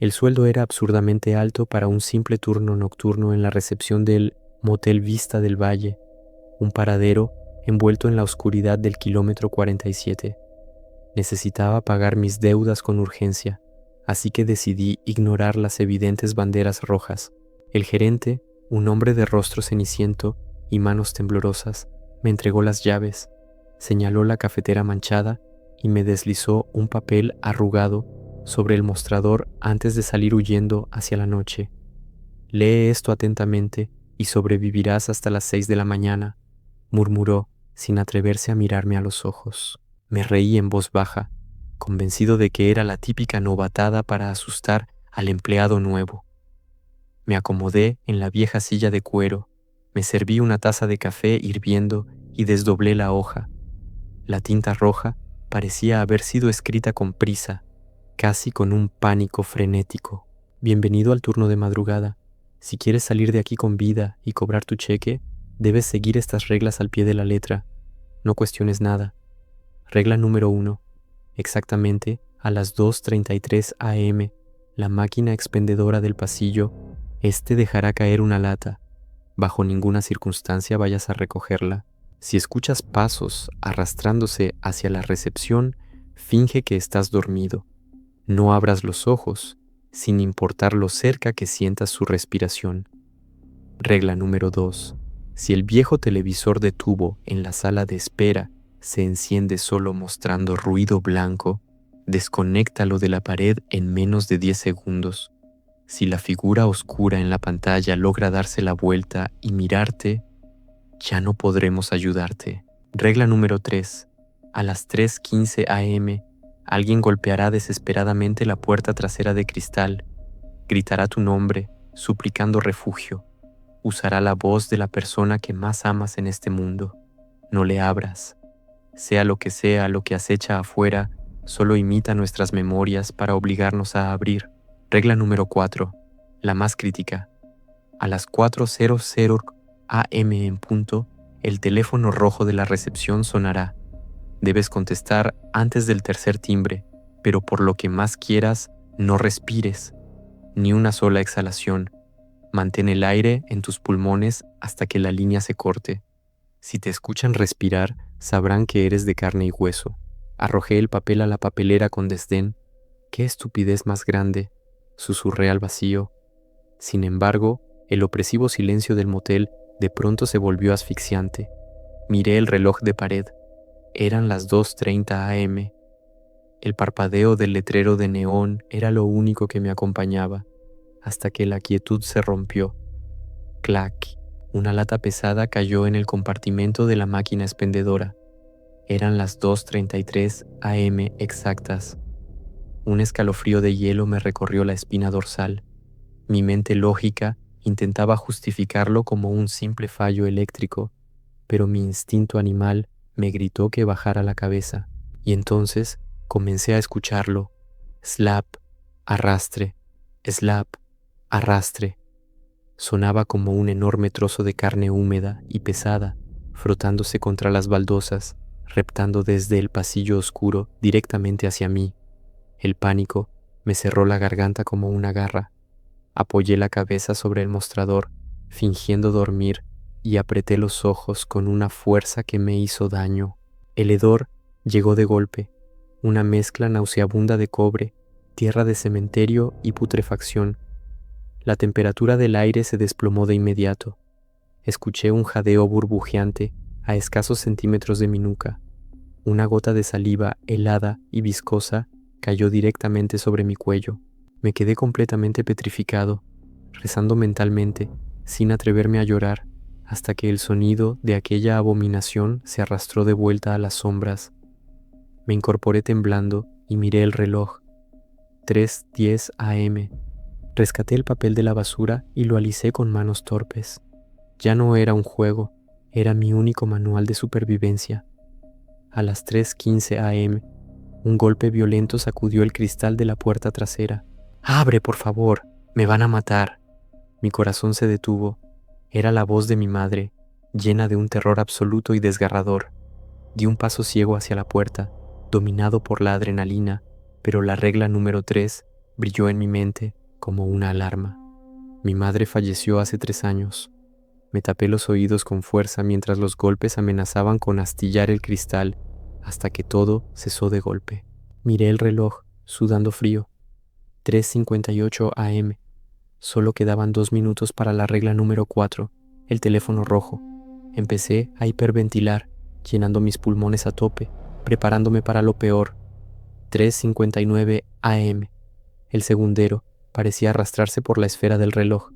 El sueldo era absurdamente alto para un simple turno nocturno en la recepción del Motel Vista del Valle, un paradero envuelto en la oscuridad del kilómetro 47. Necesitaba pagar mis deudas con urgencia, así que decidí ignorar las evidentes banderas rojas. El gerente, un hombre de rostro ceniciento y manos temblorosas, me entregó las llaves, señaló la cafetera manchada y me deslizó un papel arrugado sobre el mostrador antes de salir huyendo hacia la noche. Lee esto atentamente y sobrevivirás hasta las 6 de la mañana, murmuró sin atreverse a mirarme a los ojos. Me reí en voz baja, convencido de que era la típica novatada para asustar al empleado nuevo. Me acomodé en la vieja silla de cuero, me serví una taza de café hirviendo y desdoblé la hoja. La tinta roja parecía haber sido escrita con prisa, casi con un pánico frenético. Bienvenido al turno de madrugada. Si quieres salir de aquí con vida y cobrar tu cheque, debes seguir estas reglas al pie de la letra. No cuestiones nada. Regla número 1. Exactamente a las 2:33 am, la máquina expendedora del pasillo dejará caer una lata. Bajo ninguna circunstancia vayas a recogerla. Si escuchas pasos arrastrándose hacia la recepción, finge que estás dormido. No abras los ojos, sin importar lo cerca que sientas su respiración. Regla número 2. Si el viejo televisor de tubo en la sala de espera se enciende solo mostrando ruido blanco, desconéctalo de la pared en menos de 10 segundos. Si la figura oscura en la pantalla logra darse la vuelta y mirarte, ya no podremos ayudarte. Regla número 3. A las 3:15 am, alguien golpeará desesperadamente la puerta trasera de cristal, gritará tu nombre, suplicando refugio. Usará la voz de la persona que más amas en este mundo. No le abras. Sea lo que acecha afuera, solo imita nuestras memorias para obligarnos a abrir. Regla número 4. La más crítica. A las 4:00 am en punto, el teléfono rojo de la recepción sonará. Debes contestar antes del tercer timbre, pero por lo que más quieras, no respires. Ni una sola exhalación. Mantén el aire en tus pulmones hasta que la línea se corte. Si te escuchan respirar, sabrán que eres de carne y hueso. Arrojé el papel a la papelera con desdén. ¡Qué estupidez más grande!, susurré al vacío. Sin embargo, el opresivo silencio del motel de pronto se volvió asfixiante. Miré el reloj de pared. Eran las 2:30 am. El parpadeo del letrero de neón era lo único que me acompañaba, hasta que la quietud se rompió. Clac. Una lata pesada cayó en el compartimento de la máquina expendedora. Eran las 2:33 am exactas. Un escalofrío de hielo me recorrió la espina dorsal. Mi mente lógica intentaba justificarlo como un simple fallo eléctrico, pero mi instinto animal me gritó que bajara la cabeza. Y entonces comencé a escucharlo. Slap, arrastre, slap, arrastre. Sonaba como un enorme trozo de carne húmeda y pesada, frotándose contra las baldosas, reptando desde el pasillo oscuro directamente hacia mí. El pánico me cerró la garganta como una garra. Apoyé la cabeza sobre el mostrador, fingiendo dormir, y apreté los ojos con una fuerza que me hizo daño. El hedor llegó de golpe, una mezcla nauseabunda de cobre, tierra de cementerio y putrefacción. La temperatura del aire se desplomó de inmediato. Escuché un jadeo burbujeante a escasos centímetros de mi nuca. Una gota de saliva helada y viscosa cayó directamente sobre mi cuello. Me quedé completamente petrificado, rezando mentalmente, sin atreverme a llorar, hasta que el sonido de aquella abominación se arrastró de vuelta a las sombras. Me incorporé temblando y miré el reloj. 3:10 am. Rescaté el papel de la basura y lo alicé con manos torpes. Ya no era un juego, era mi único manual de supervivencia. A las 3:15 am, un golpe violento sacudió el cristal de la puerta trasera. ¡Abre, por favor! ¡Me van a matar! Mi corazón se detuvo. Era la voz de mi madre, llena de un terror absoluto y desgarrador. Di un paso ciego hacia la puerta, dominado por la adrenalina, pero la regla número 3 brilló en mi mente como una alarma. Mi madre falleció hace 3 años. Me tapé los oídos con fuerza mientras los golpes amenazaban con astillar el cristal hasta que todo cesó de golpe. Miré el reloj, sudando frío. 3:58 AM. Solo quedaban 2 minutos para la regla número 4, el teléfono rojo. Empecé a hiperventilar, llenando mis pulmones a tope, preparándome para lo peor. 3:59 AM. El segundero parecía arrastrarse por la esfera del reloj.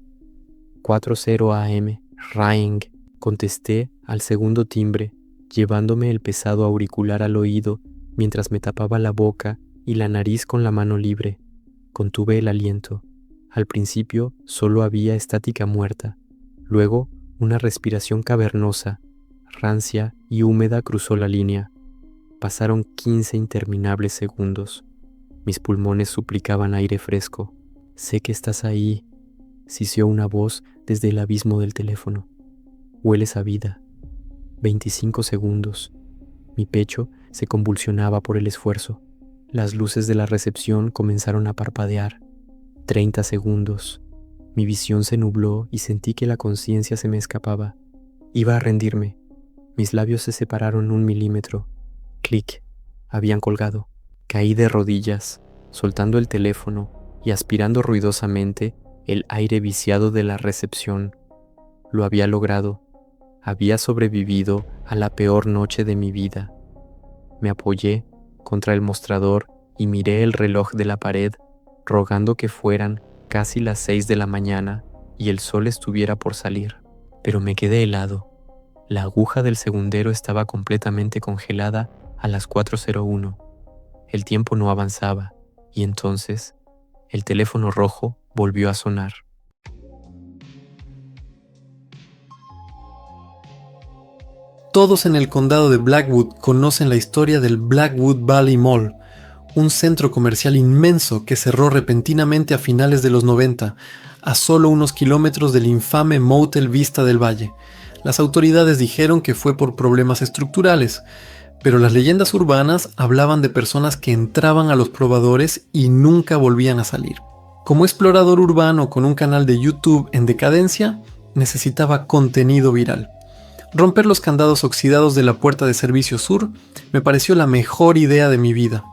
4:0 AM. Ring. Contesté al segundo timbre, llevándome el pesado auricular al oído mientras me tapaba la boca y la nariz con la mano libre. Contuve el aliento. Al principio solo había estática muerta. Luego, una respiración cavernosa, rancia y húmeda cruzó la línea. Pasaron 15 interminables segundos. Mis pulmones suplicaban aire fresco. Sé que estás ahí, siseó una voz desde el abismo del teléfono. Hueles a vida. 25 segundos. Mi pecho se convulsionaba por el esfuerzo. Las luces de la recepción comenzaron a parpadear. 30 segundos. Mi visión se nubló y sentí que la conciencia se me escapaba. Iba a rendirme. Mis labios se separaron 1 milímetro. Clic. Habían colgado. Caí de rodillas, soltando el teléfono y aspirando ruidosamente el aire viciado de la recepción. Lo había logrado. Había sobrevivido a la peor noche de mi vida. Me apoyé contra el mostrador y miré el reloj de la pared, rogando que fueran casi las 6 de la mañana y el sol estuviera por salir. Pero me quedé helado. La aguja del segundero estaba completamente congelada a las 4:01. El tiempo no avanzaba, y entonces el teléfono rojo volvió a sonar. Todos en el condado de Blackwood conocen la historia del Blackwood Valley Mall, un centro comercial inmenso que cerró repentinamente a finales de los 90, a solo unos kilómetros del infame Motel Vista del Valle. Las autoridades dijeron que fue por problemas estructurales, pero las leyendas urbanas hablaban de personas que entraban a los probadores y nunca volvían a salir. Como explorador urbano con un canal de YouTube en decadencia, necesitaba contenido viral. Romper los candados oxidados de la puerta de servicio sur me pareció la mejor idea de mi vida.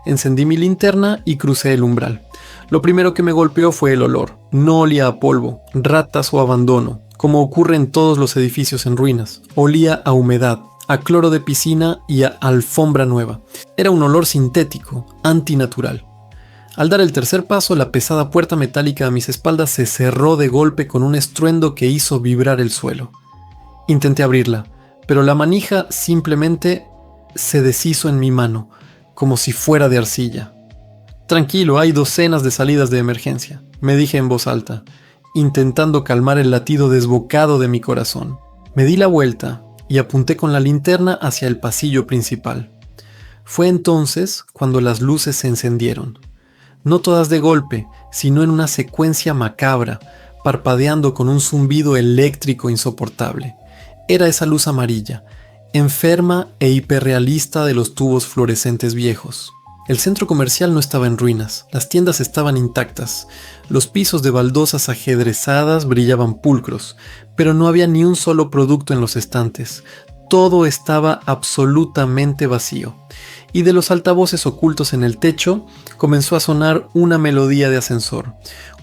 Encendí mi linterna y crucé el umbral. Lo primero que me golpeó fue el olor. No olía a polvo, ratas o abandono, como ocurre en todos los edificios en ruinas. Olía a humedad, a cloro de piscina y a alfombra nueva. Era un olor sintético, antinatural. Al dar el tercer paso, la pesada puerta metálica a mis espaldas se cerró de golpe con un estruendo que hizo vibrar el suelo. Intenté abrirla, pero la manija simplemente se deshizo en mi mano, como si fuera de arcilla. Tranquilo, hay docenas de salidas de emergencia, me dije en voz alta, intentando calmar el latido desbocado de mi corazón. Me di la vuelta y apunté con la linterna hacia el pasillo principal. Fue entonces cuando las luces se encendieron. No todas de golpe, sino en una secuencia macabra, parpadeando con un zumbido eléctrico insoportable. Era esa luz amarilla, enferma e hiperrealista de los tubos fluorescentes viejos. El centro comercial no estaba en ruinas, las tiendas estaban intactas, los pisos de baldosas ajedrezadas brillaban pulcros, pero no había ni un solo producto en los estantes. Todo estaba absolutamente vacío, y de los altavoces ocultos en el techo comenzó a sonar una melodía de ascensor,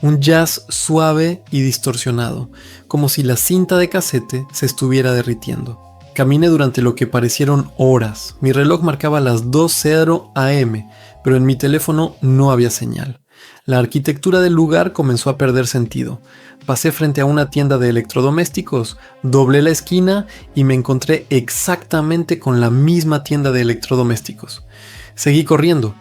un jazz suave y distorsionado, como si la cinta de casete se estuviera derritiendo. Caminé durante lo que parecieron horas. Mi reloj marcaba las 2:00 AM, pero en mi teléfono no había señal. La arquitectura del lugar comenzó a perder sentido. Pasé frente a una tienda de electrodomésticos, doblé la esquina y me encontré exactamente con la misma tienda de electrodomésticos. Seguí corriendo,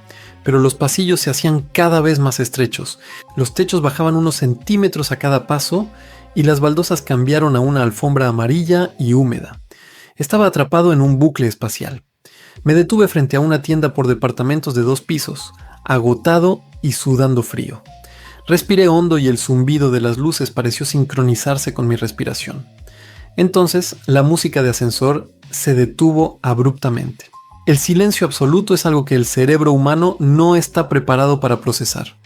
pero los pasillos se hacían cada vez más estrechos. Los techos bajaban unos centímetros a cada paso y las baldosas cambiaron a una alfombra amarilla y húmeda. Estaba atrapado en un bucle espacial. Me detuve frente a una tienda por departamentos de 2 pisos, agotado y sudando frío. Respiré hondo y el zumbido de las luces pareció sincronizarse con mi respiración. Entonces, la música de ascensor se detuvo abruptamente. El silencio absoluto es algo que el cerebro humano no está preparado para procesar.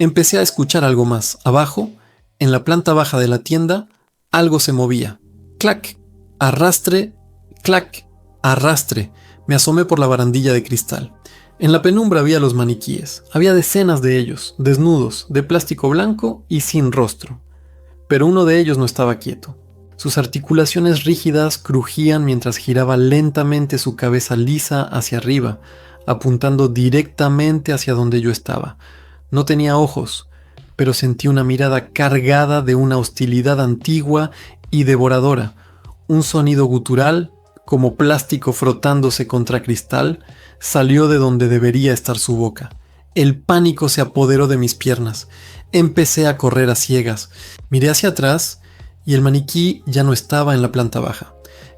Empecé a escuchar algo más. Abajo, en la planta baja de la tienda, algo se movía. ¡Clac! Arrastre, ¡clac! Arrastre. Me asomé por la barandilla de cristal. En la penumbra había los maniquíes. Había decenas de ellos, desnudos, de plástico blanco y sin rostro. Pero uno de ellos no estaba quieto. Sus articulaciones rígidas crujían mientras giraba lentamente su cabeza lisa hacia arriba, apuntando directamente hacia donde yo estaba. No tenía ojos, pero sentí una mirada cargada de una hostilidad antigua y devoradora. Un sonido gutural, como plástico frotándose contra cristal, salió de donde debería estar su boca. El pánico se apoderó de mis piernas. Empecé a correr a ciegas. Miré hacia atrás y el maniquí ya no estaba en la planta baja.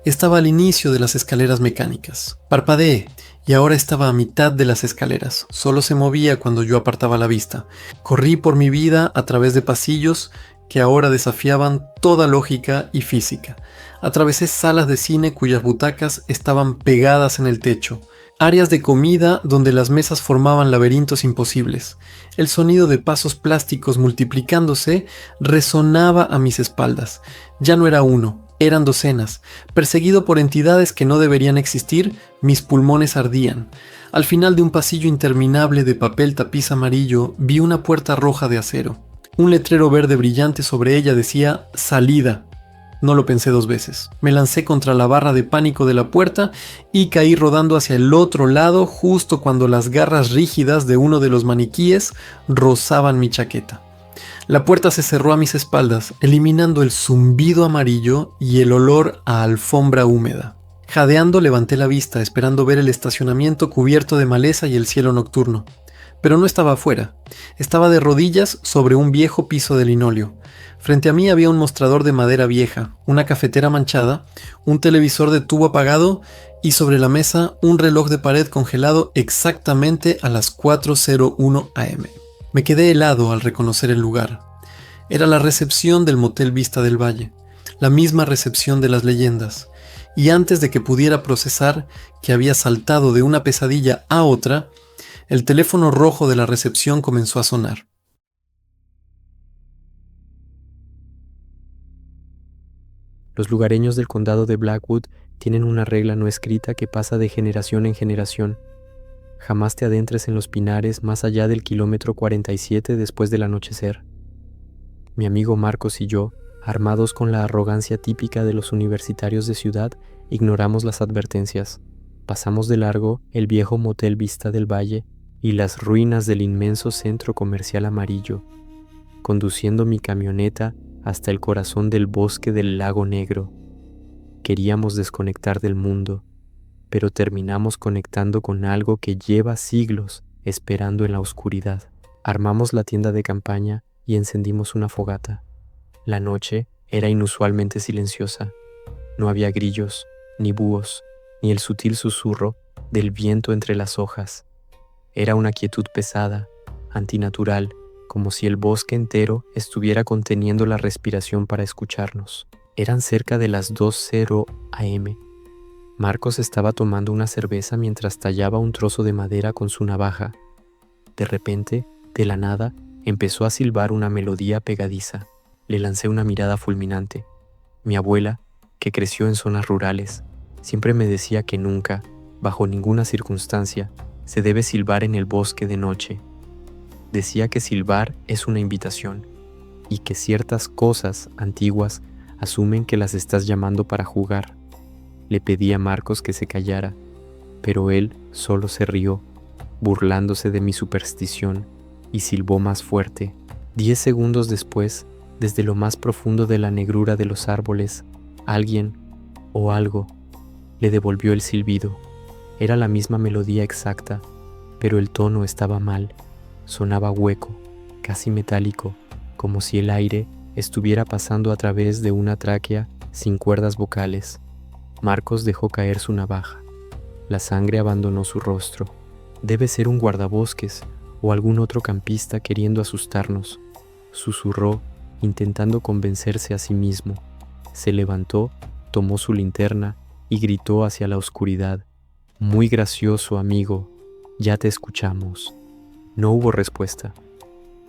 Estaba al inicio de las escaleras mecánicas. Parpadeé y ahora estaba a mitad de las escaleras. Solo se movía cuando yo apartaba la vista. Corrí por mi vida a través de pasillos que ahora desafiaban toda lógica y física. Atravesé salas de cine cuyas butacas estaban pegadas en el techo. Áreas de comida donde las mesas formaban laberintos imposibles. El sonido de pasos plásticos multiplicándose resonaba a mis espaldas. Ya no era uno, eran docenas. Perseguido por entidades que no deberían existir, mis pulmones ardían. Al final de un pasillo interminable de papel tapiz amarillo, vi una puerta roja de acero. Un letrero verde brillante sobre ella decía «Salida». No lo pensé dos veces. Me lancé contra la barra de pánico de la puerta y caí rodando hacia el otro lado justo cuando las garras rígidas de uno de los maniquíes rozaban mi chaqueta. La puerta se cerró a mis espaldas, eliminando el zumbido amarillo y el olor a alfombra húmeda. Jadeando levanté la vista, esperando ver el estacionamiento cubierto de maleza y el cielo nocturno. Pero no estaba afuera. Estaba de rodillas sobre un viejo piso de linóleo. Frente a mí había un mostrador de madera vieja, una cafetera manchada, un televisor de tubo apagado y sobre la mesa un reloj de pared congelado exactamente a las 4:01 am. Me quedé helado al reconocer el lugar. Era la recepción del Motel Vista del Valle, la misma recepción de las leyendas. Y antes de que pudiera procesar que había saltado de una pesadilla a otra, el teléfono rojo de la recepción comenzó a sonar. Los lugareños del condado de Blackwood tienen una regla no escrita que pasa de generación en generación. Jamás te adentres en los pinares más allá del kilómetro 47 después del anochecer. Mi amigo Marcos y yo, armados con la arrogancia típica de los universitarios de ciudad, ignoramos las advertencias. Pasamos de largo el viejo Motel Vista del Valle y las ruinas del inmenso centro comercial amarillo, conduciendo mi camioneta hasta el corazón del bosque del Lago Negro. Queríamos desconectar del mundo, pero terminamos conectando con algo que lleva siglos esperando en la oscuridad. Armamos la tienda de campaña y encendimos una fogata. La noche era inusualmente silenciosa. No había grillos, ni búhos, ni el sutil susurro del viento entre las hojas. Era una quietud pesada, antinatural, como si el bosque entero estuviera conteniendo la respiración para escucharnos. Eran cerca de las 2:00 am. Marcos estaba tomando una cerveza mientras tallaba un trozo de madera con su navaja. De repente, de la nada, empezó a silbar una melodía pegadiza. Le lancé una mirada fulminante. Mi abuela, que creció en zonas rurales, siempre me decía que nunca, bajo ninguna circunstancia, se debe silbar en el bosque de noche. Decía que silbar es una invitación y que ciertas cosas antiguas asumen que las estás llamando para jugar. Le pedí a Marcos que se callara, pero él solo se rió, burlándose de mi superstición, y silbó más fuerte. 10 segundos después, desde lo más profundo de la negrura de los árboles, alguien o algo le devolvió el silbido. Era la misma melodía exacta, pero el tono estaba mal. Sonaba hueco, casi metálico, como si el aire estuviera pasando a través de una tráquea sin cuerdas vocales. Marcos dejó caer su navaja. La sangre abandonó su rostro. Debe ser un guardabosques o algún otro campista queriendo asustarnos, susurró, intentando convencerse a sí mismo. Se levantó, tomó su linterna y gritó hacia la oscuridad: «Muy gracioso, amigo, ya te escuchamos». No hubo respuesta.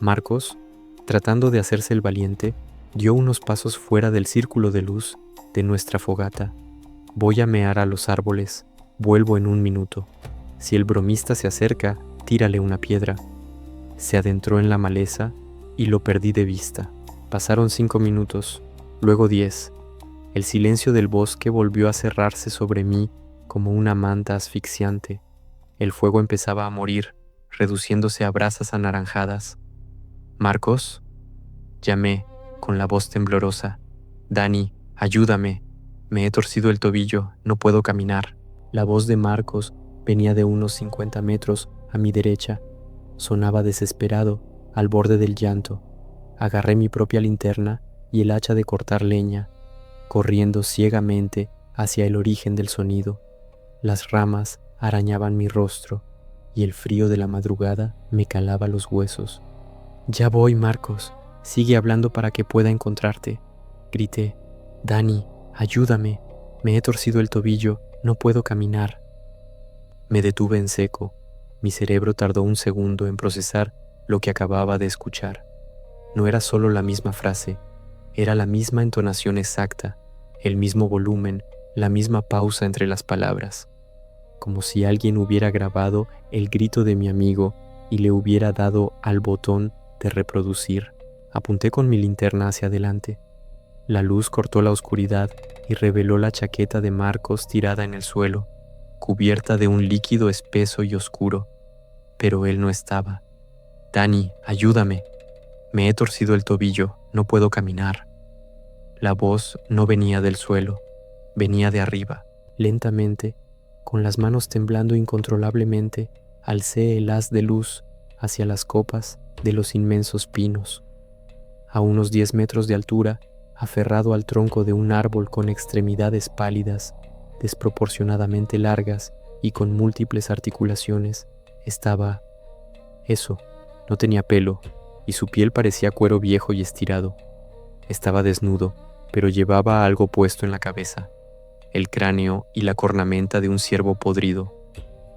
Marcos, tratando de hacerse el valiente, dio unos pasos fuera del círculo de luz de nuestra fogata. Voy a mear a los árboles, vuelvo en 1 minuto. Si el bromista se acerca, tírale una piedra. Se adentró en la maleza y lo perdí de vista. Pasaron 5 minutos, luego 10. El silencio del bosque volvió a cerrarse sobre mí como una manta asfixiante. El fuego empezaba a morir, reduciéndose a brasas anaranjadas. «Marcos», llamé con la voz temblorosa. «Dani, ayúdame. Me he torcido el tobillo, no puedo caminar». La voz de Marcos venía de unos 50 metros a mi derecha. Sonaba desesperado, al borde del llanto. Agarré mi propia linterna y el hacha de cortar leña, corriendo ciegamente hacia el origen del sonido. Las ramas arañaban mi rostro y el frío de la madrugada me calaba los huesos. «Ya voy, Marcos. Sigue hablando para que pueda encontrarte», grité. «Dani, ayúdame. Me he torcido el tobillo, no puedo caminar». Me detuve en seco. Mi cerebro tardó 1 segundo en procesar lo que acababa de escuchar. No era solo la misma frase, era la misma entonación exacta, el mismo volumen, la misma pausa entre las palabras, como si alguien hubiera grabado el grito de mi amigo y le hubiera dado al botón de reproducir. Apunté con mi linterna hacia adelante. La luz cortó la oscuridad y reveló la chaqueta de Marcos tirada en el suelo, cubierta de un líquido espeso y oscuro. Pero él no estaba. «Dani, ayúdame. Me he torcido el tobillo, no puedo caminar». La voz no venía del suelo, venía de arriba. Lentamente, con las manos temblando incontrolablemente, alcé el haz de luz hacia las copas de los inmensos pinos. A unos 10 metros de altura, aferrado al tronco de un árbol con extremidades pálidas, desproporcionadamente largas y con múltiples articulaciones, estaba eso. No tenía pelo, y su piel parecía cuero viejo y estirado. Estaba desnudo, pero llevaba algo puesto en la cabeza, el cráneo y la cornamenta de un ciervo podrido.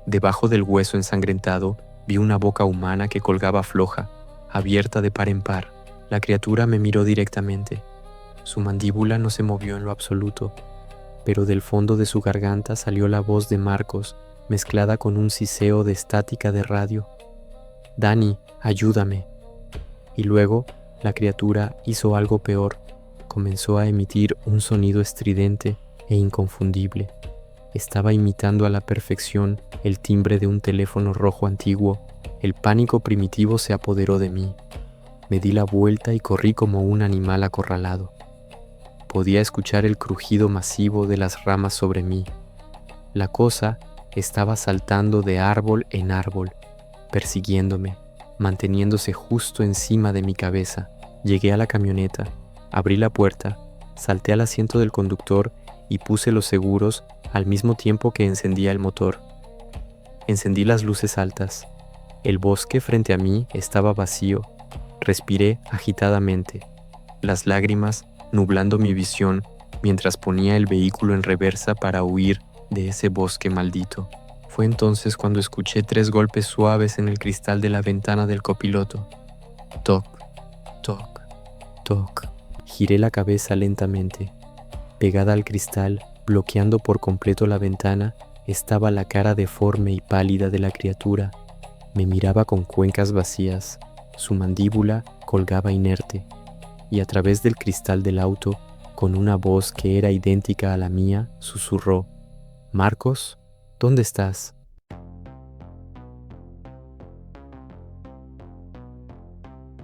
Debajo del hueso ensangrentado vi una boca humana que colgaba floja, abierta de par en par. La criatura me miró directamente. Su mandíbula no se movió en lo absoluto, pero del fondo de su garganta salió la voz de Marcos, mezclada con un siseo de estática de radio. «Dani, ayúdame». Y luego, la criatura hizo algo peor. Comenzó a emitir un sonido estridente e inconfundible. Estaba imitando a la perfección el timbre de un teléfono rojo antiguo. El pánico primitivo se apoderó de mí. Me di la vuelta y corrí como un animal acorralado. Podía escuchar el crujido masivo de las ramas sobre mí. La cosa estaba saltando de árbol en árbol, persiguiéndome, manteniéndose justo encima de mi cabeza. Llegué a la camioneta, abrí la puerta, salté al asiento del conductor y puse los seguros al mismo tiempo que encendía el motor. Encendí las luces altas. El bosque frente a mí estaba vacío. Respiré agitadamente, las lágrimas nublando mi visión mientras ponía el vehículo en reversa para huir de ese bosque maldito. Fue entonces cuando escuché 3 golpes suaves en el cristal de la ventana del copiloto. Toc, toc, toc. Giré la cabeza lentamente. Pegada al cristal, bloqueando por completo la ventana, estaba la cara deforme y pálida de la criatura. Me miraba con cuencas vacías. Su mandíbula colgaba inerte, y a través del cristal del auto, con una voz que era idéntica a la mía, susurró: «Marcos, ¿dónde estás?».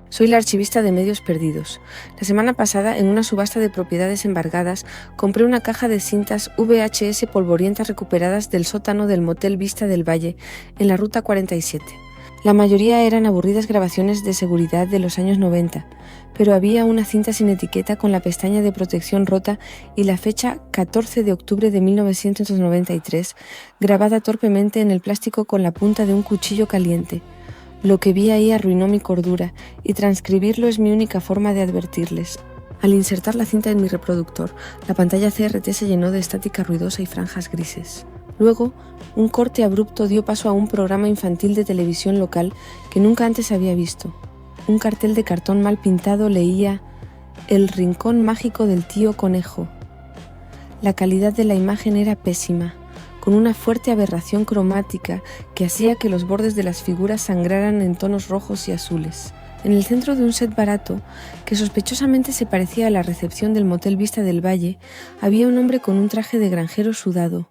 Soy la archivista de Medios Perdidos. La semana pasada, en una subasta de propiedades embargadas, compré una caja de cintas VHS polvorientas recuperadas del sótano del Motel Vista del Valle, en la Ruta 47. La mayoría eran aburridas grabaciones de seguridad de los años 90, pero había una cinta sin etiqueta con la pestaña de protección rota y la fecha 14 de octubre de 1993, grabada torpemente en el plástico con la punta de un cuchillo caliente. Lo que vi ahí arruinó mi cordura, y transcribirlo es mi única forma de advertirles. Al insertar la cinta en mi reproductor, la pantalla CRT se llenó de estática ruidosa y franjas grises. Luego, un corte abrupto dio paso a un programa infantil de televisión local que nunca antes había visto. un cartel de cartón mal pintado leía «El rincón mágico del tío Conejo». La calidad de la imagen era pésima, con una fuerte aberración cromática que hacía que los bordes de las figuras sangraran en tonos rojos y azules. En el centro de un set barato, que sospechosamente se parecía a la recepción del Motel Vista del Valle, había un hombre con un traje de granjero sudado.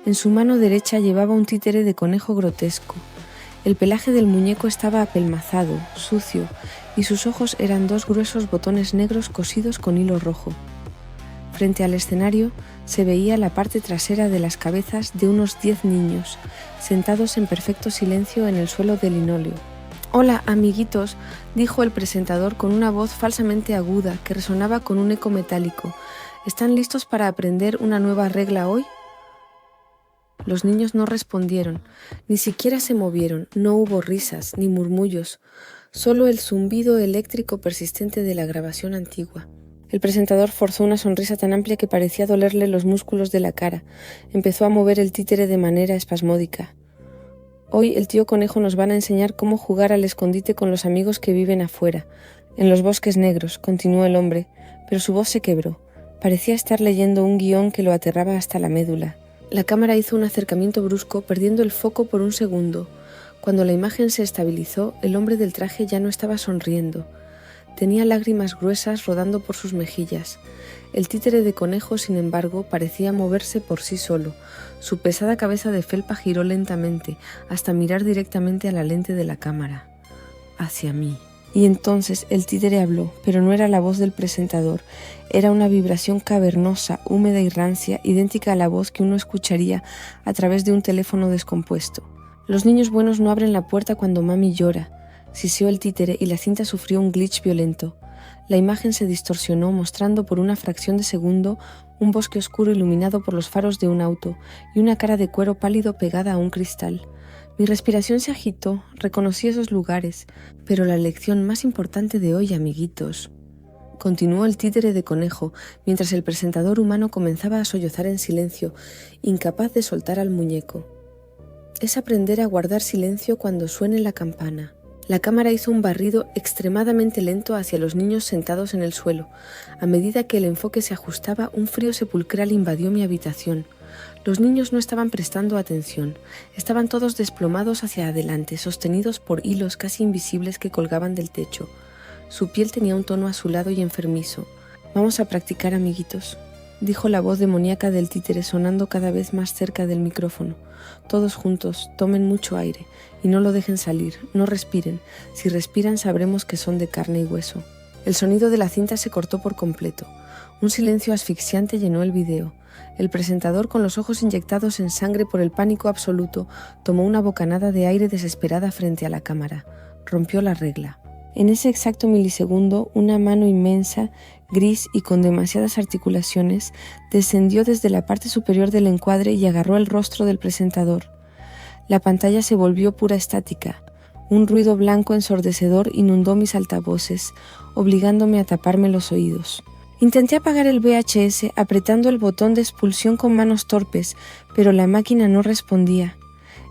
En su mano derecha llevaba un títere de conejo grotesco. El pelaje del muñeco estaba apelmazado, sucio, y sus ojos eran 2 gruesos botones negros cosidos con hilo rojo. Frente al escenario se veía la parte trasera de las cabezas de unos 10 niños, sentados en perfecto silencio en el suelo de linóleo. «Hola, amiguitos», dijo el presentador con una voz falsamente aguda que resonaba con un eco metálico. «¿Están listos para aprender una nueva regla hoy?». Los niños no respondieron, ni siquiera se movieron, no hubo risas ni murmullos, solo el zumbido eléctrico persistente de la grabación antigua. El presentador forzó una sonrisa tan amplia que parecía dolerle los músculos de la cara. Empezó a mover el títere de manera espasmódica. «Hoy el tío Conejo nos van a enseñar cómo jugar al escondite con los amigos que viven afuera, en los bosques negros», continuó el hombre, pero su voz se quebró. Parecía estar leyendo un guión que lo aterraba hasta la médula. La cámara hizo un acercamiento brusco, perdiendo el foco por un segundo. Cuando la imagen se estabilizó, el hombre del traje ya no estaba sonriendo. Tenía lágrimas gruesas rodando por sus mejillas. El títere de conejo, sin embargo, parecía moverse por sí solo. Su pesada cabeza de felpa giró lentamente, hasta mirar directamente a la lente de la cámara. Hacia mí. Y entonces el títere habló, pero no era la voz del presentador. Era una vibración cavernosa, húmeda y rancia, idéntica a la voz que uno escucharía a través de un teléfono descompuesto. «Los niños buenos no abren la puerta cuando mami llora», siseó el títere y la cinta sufrió un glitch violento. La imagen se distorsionó, mostrando por una fracción de segundo un bosque oscuro iluminado por los faros de un auto y una cara de cuero pálido pegada a un cristal. Mi respiración se agitó, reconocí esos lugares, pero la lección más importante de hoy, amiguitos, continuó el títere de conejo, mientras el presentador humano comenzaba a sollozar en silencio, incapaz de soltar al muñeco. Es aprender a guardar silencio cuando suene la campana. La cámara hizo un barrido extremadamente lento hacia los niños sentados en el suelo. A medida que el enfoque se ajustaba, un frío sepulcral invadió mi habitación. Los niños no estaban prestando atención. Estaban todos desplomados hacia adelante, sostenidos por hilos casi invisibles que colgaban del techo. Su piel tenía un tono azulado y enfermizo. «Vamos a practicar, amiguitos», dijo la voz demoníaca del títere sonando cada vez más cerca del micrófono. «Todos juntos, tomen mucho aire y no lo dejen salir, no respiren. Si respiran sabremos que son de carne y hueso». El sonido de la cinta se cortó por completo. Un silencio asfixiante llenó el video. El presentador, con los ojos inyectados en sangre por el pánico absoluto, tomó una bocanada de aire desesperada frente a la cámara. Rompió la regla. En ese exacto milisegundo, una mano inmensa, gris y con demasiadas articulaciones, descendió desde la parte superior del encuadre y agarró el rostro del presentador. La pantalla se volvió pura estática. Un ruido blanco ensordecedor inundó mis altavoces, obligándome a taparme los oídos. Intenté apagar el VHS apretando el botón de expulsión con manos torpes, pero la máquina no respondía.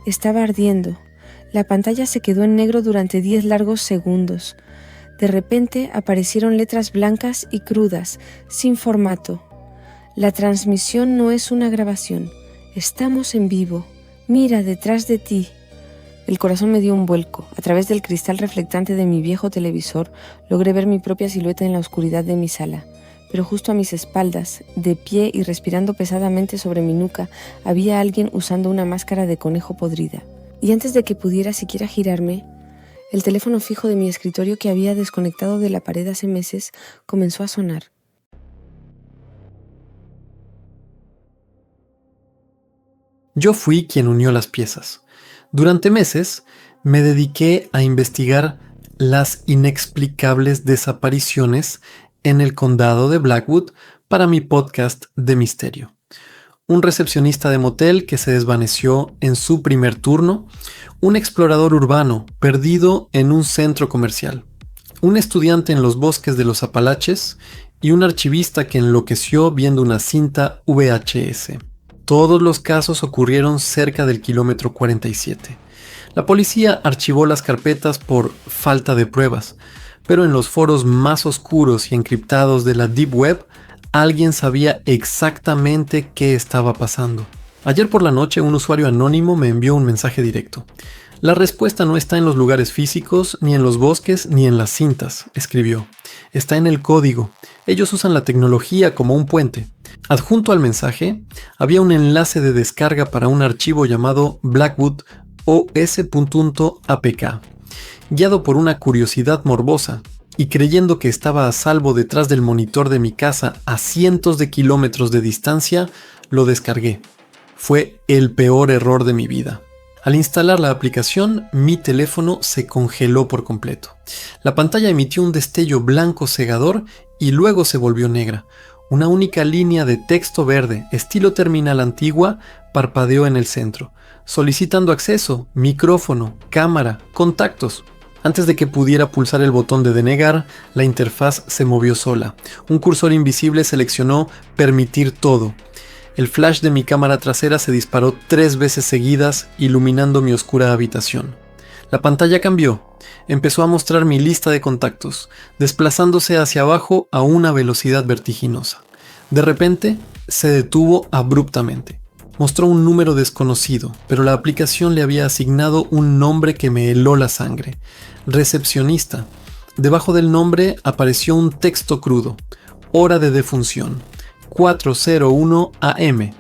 Estaba ardiendo. La pantalla se quedó en negro durante 10 largos segundos. De repente aparecieron letras blancas y crudas, sin formato. «La transmisión no es una grabación. Estamos en vivo. Mira detrás de ti». El corazón me dio un vuelco. A través del cristal reflectante de mi viejo televisor, logré ver mi propia silueta en la oscuridad de mi sala. Pero justo a mis espaldas, de pie y respirando pesadamente sobre mi nuca, había alguien usando una máscara de conejo podrida. Y antes de que pudiera siquiera girarme, el teléfono fijo de mi escritorio, que había desconectado de la pared hace meses, comenzó a sonar. Yo fui quien unió las piezas. Durante meses me dediqué a investigar las inexplicables desapariciones en el condado de Blackwood para mi podcast de misterio. Un recepcionista de motel que se desvaneció en su primer turno, un explorador urbano perdido en un centro comercial, un estudiante en los bosques de los Apalaches y un archivista que enloqueció viendo una cinta VHS. Todos los casos ocurrieron cerca del kilómetro 47. La policía archivó las carpetas por falta de pruebas, pero en los foros más oscuros y encriptados de la Deep Web, alguien sabía exactamente qué estaba pasando. Ayer por la noche un usuario anónimo me envió un mensaje directo. La respuesta no está en los lugares físicos, ni en los bosques, ni en las cintas, escribió. Está en el código. Ellos usan la tecnología como un puente. Adjunto al mensaje había un enlace de descarga para un archivo llamado Blackwood os.apk. Guiado por una curiosidad morbosa y creyendo que estaba a salvo detrás del monitor de mi casa a cientos de kilómetros de distancia, lo descargué. Fue el peor error de mi vida. Al instalar la aplicación, mi teléfono se congeló por completo. La pantalla emitió un destello blanco cegador y luego se volvió negra. Una única línea de texto verde, estilo terminal antigua, parpadeó en el centro, solicitando acceso, micrófono, cámara, contactos. Antes de que pudiera pulsar el botón de denegar, la interfaz se movió sola. Un cursor invisible seleccionó permitir todo. El flash de mi cámara trasera se disparó 3 veces seguidas, iluminando mi oscura habitación. La pantalla cambió. Empezó a mostrar mi lista de contactos, desplazándose hacia abajo a una velocidad vertiginosa. De repente, se detuvo abruptamente. Mostró un número desconocido, pero la aplicación le había asignado un nombre que me heló la sangre. Recepcionista. Debajo del nombre apareció un texto crudo. Hora de defunción. 4:01 AM.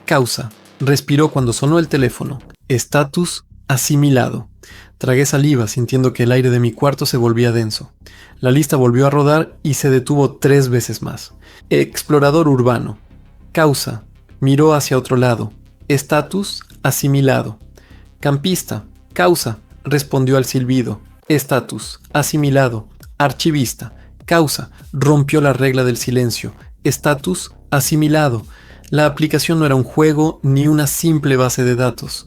Causa. Respiró cuando sonó el teléfono. Estatus. Asimilado. Tragué saliva sintiendo que el aire de mi cuarto se volvía denso. La lista volvió a rodar y se detuvo 3 veces más. Explorador urbano. Causa. Miró hacia otro lado. Estatus. Asimilado. Campista. Causa. Respondió al silbido. Estatus. Asimilado. Archivista. Causa. Rompió la regla del silencio. Estatus. Asimilado. La aplicación no era un juego ni una simple base de datos.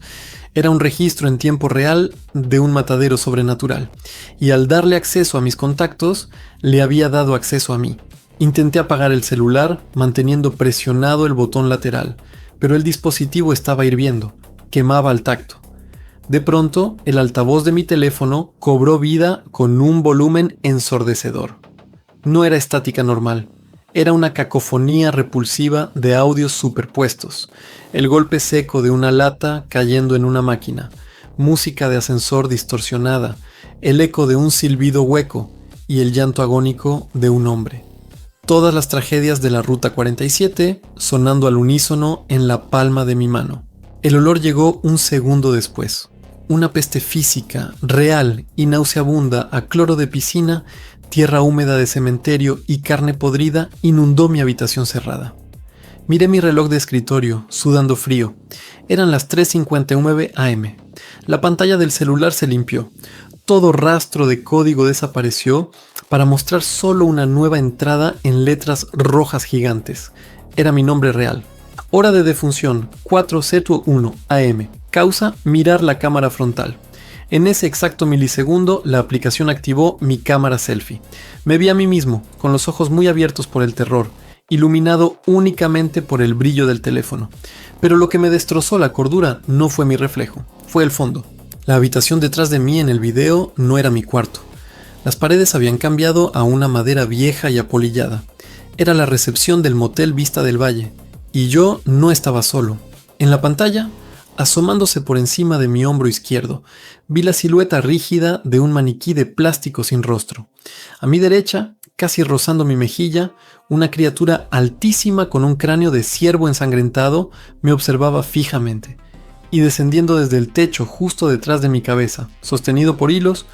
Era un registro en tiempo real de un matadero sobrenatural. Y al darle acceso a mis contactos, le había dado acceso a mí. Intenté apagar el celular, manteniendo presionado el botón lateral, pero el dispositivo estaba hirviendo, quemaba al tacto. De pronto, el altavoz de mi teléfono cobró vida con un volumen ensordecedor. No era estática normal. Era una cacofonía repulsiva de audios superpuestos, el golpe seco de una lata cayendo en una máquina, música de ascensor distorsionada, el eco de un silbido hueco y el llanto agónico de un hombre. Todas las tragedias de la Ruta 47 sonando al unísono en la palma de mi mano. El olor llegó un segundo después. Una peste física, real y nauseabunda a cloro de piscina, tierra húmeda de cementerio y carne podrida inundó mi habitación cerrada. Miré mi reloj de escritorio, sudando frío. Eran las 3:59 AM. La pantalla del celular se limpió. Todo rastro de código desapareció para mostrar solo una nueva entrada en letras rojas gigantes. Era mi nombre real. Hora de defunción, 4:01 AM. Causa, mirar la cámara frontal. En ese exacto milisegundo, la aplicación activó mi cámara selfie. Me vi a mí mismo, con los ojos muy abiertos por el terror, iluminado únicamente por el brillo del teléfono. Pero lo que me destrozó la cordura no fue mi reflejo, fue el fondo. La habitación detrás de mí en el video no era mi cuarto. Las paredes habían cambiado a una madera vieja y apolillada. Era la recepción del motel Vista del Valle. Y yo no estaba solo. En la pantalla, asomándose por encima de mi hombro izquierdo, vi la silueta rígida de un maniquí de plástico sin rostro. A mi derecha, casi rozando mi mejilla, una criatura altísima con un cráneo de ciervo ensangrentado me observaba fijamente. Y descendiendo desde el techo justo detrás de mi cabeza, sostenido por hilos,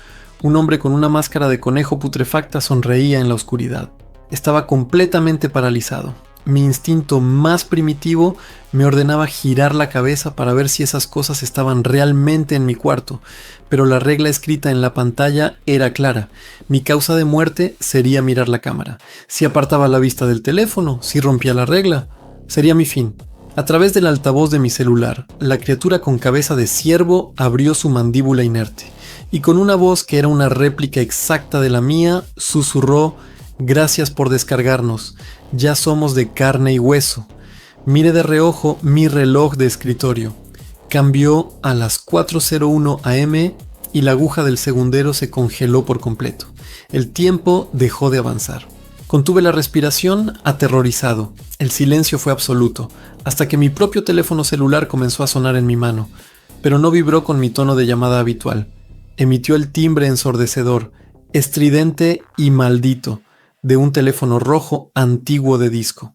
un hombre con una máscara de conejo putrefacta sonreía en la oscuridad. Estaba completamente paralizado. Mi instinto más primitivo me ordenaba girar la cabeza para ver si esas cosas estaban realmente en mi cuarto, pero la regla escrita en la pantalla era clara. Mi causa de muerte sería mirar la cámara. Si apartaba la vista del teléfono, si rompía la regla, sería mi fin. A través del altavoz de mi celular, la criatura con cabeza de ciervo abrió su mandíbula inerte, y con una voz que era una réplica exacta de la mía, susurró: «Gracias por descargarnos. Ya somos de carne y hueso». Miré de reojo mi reloj de escritorio. Cambió a las 4:01 AM y la aguja del segundero se congeló por completo. El tiempo dejó de avanzar. Contuve la respiración, aterrorizado. El silencio fue absoluto, hasta que mi propio teléfono celular comenzó a sonar en mi mano, pero no vibró con mi tono de llamada habitual. Emitió el timbre ensordecedor, estridente y maldito, de un teléfono rojo antiguo de disco.